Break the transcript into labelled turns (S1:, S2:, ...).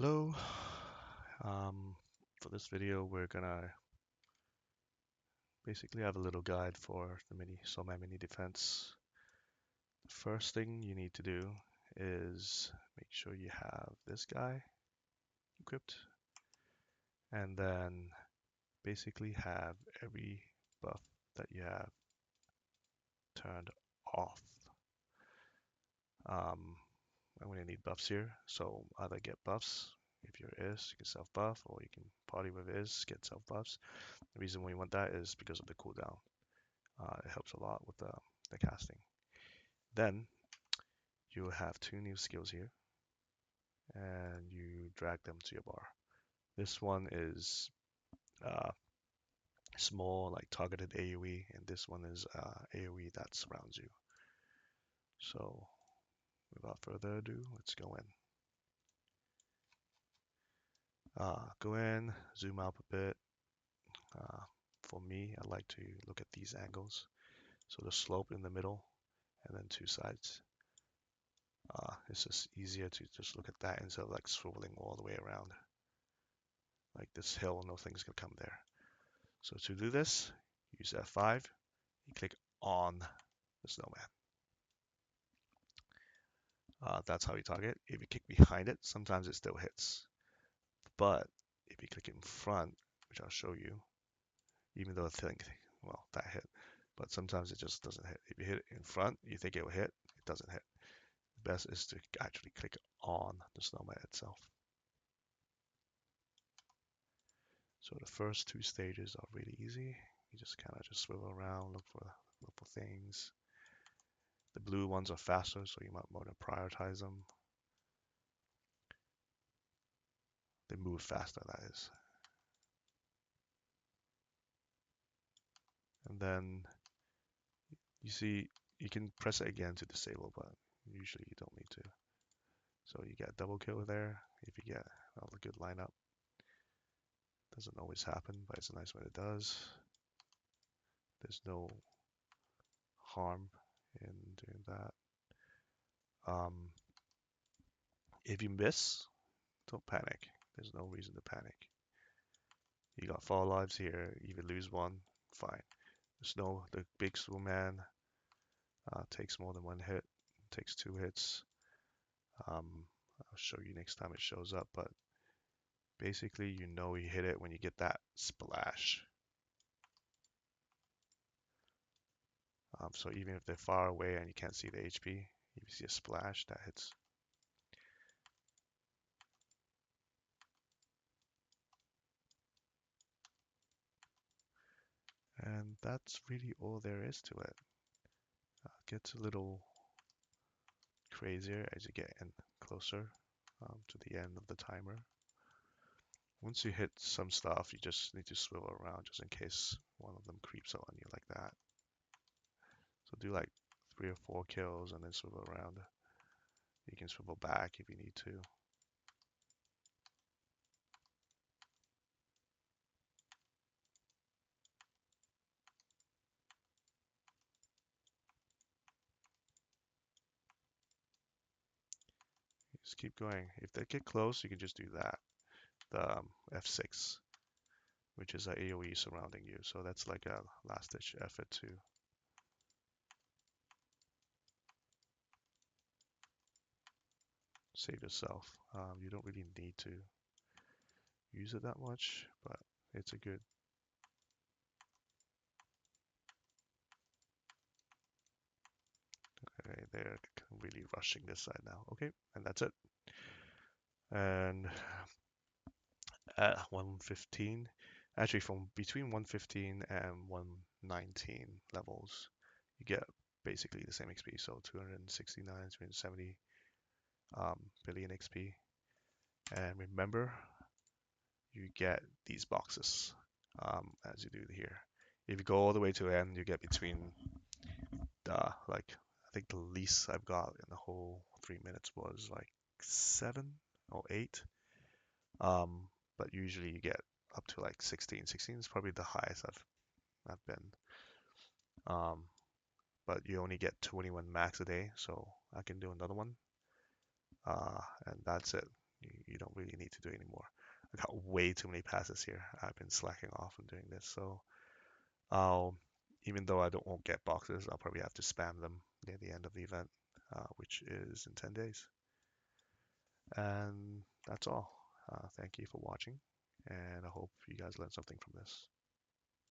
S1: Hello. Um, for this video, we're gonna basically have a little guide for the Snowman mini defense. The first thing you need to do is make sure you have this guy equipped, and then basically have every buff that you have turned off. Um, I'm gonna need buffs here, so either get buffs. If you're Is, you can self buff, or you can party with Is, get self buffs. The reason we want that is because of the cooldown. It helps a lot with the casting. Then you have two new skills here, and you drag them to your bar. This one is uh, small, like targeted AoE, and this one is AoE that surrounds you. So without further ado, let's go in. Go in, zoom out a bit. Uh, for me, I like to look at these angles. So the slope in the middle, and then two sides. It's just easier to just look at that instead of like swiveling all the way around. Like this hill, nothing's gonna come there. So to do this, use F5, you click on the snowman. That's how you target. If you click behind it, sometimes it still hits. But if you click in front, which I'll show you, even though I think, well, that hit, but sometimes it just doesn't hit. If you hit it in front, you think it will hit, it doesn't hit. The best is to actually click on the snowman itself. So the first two stages are really easy. You just kind of just swivel around, look for things. The blue ones are faster, so you might want to prioritize them. They move faster, that is. And then you see you can press it again to disable, but usually you don't need to. So you get a double kill there if you get a good lineup. Doesn't always happen, but it's nice when it does. There's no harm in doing that. If you miss, don't panic. There's no reason to panic. You got 4 lives here. If you lose one, fine. The big snowman takes more than one hit. Takes 2 hits. I'll show you next time it shows up, but basically you know you hit it when you get that splash. So even if they're far away and you can't see the HP, if you see a splash, that hits. And that's really all there is to it. Gets a little crazier as you get in closer to the end of the timer. Once you hit some stuff, you just need to swivel around just in case one of them creeps up on you like that. So do like 3 or 4 kills and then swivel around. You can swivel back if you need to. Just keep going. If they get close, you can just do that. The F6, which is a AoE surrounding you. So that's like a last ditch effort to save yourself. You don't really need to use it that much, but it's a good. Okay, they're really rushing this side now. Okay, and that's it. And at 115, actually from between 115 and 119 levels, you get basically the same XP. So 269, 270 billion XP. And remember, you get these boxes as you do here. If you go all the way to the end, you get between like I think the least I've got in the whole 3 minutes was like 7 or 8. Um, but usually you get up to like 16. 16 is probably the highest I've been. Um, but you only get 21 max a day, so I can do another one. And that's it. You don't really need to do anymore. I got way too many passes here. I've been slacking off on doing this, so I'll, even though I don't won't get boxes, I'll probably have to spam them near the end of the event, which is in 10 days. And that's all. Thank you for watching, and I hope you guys learned something from this.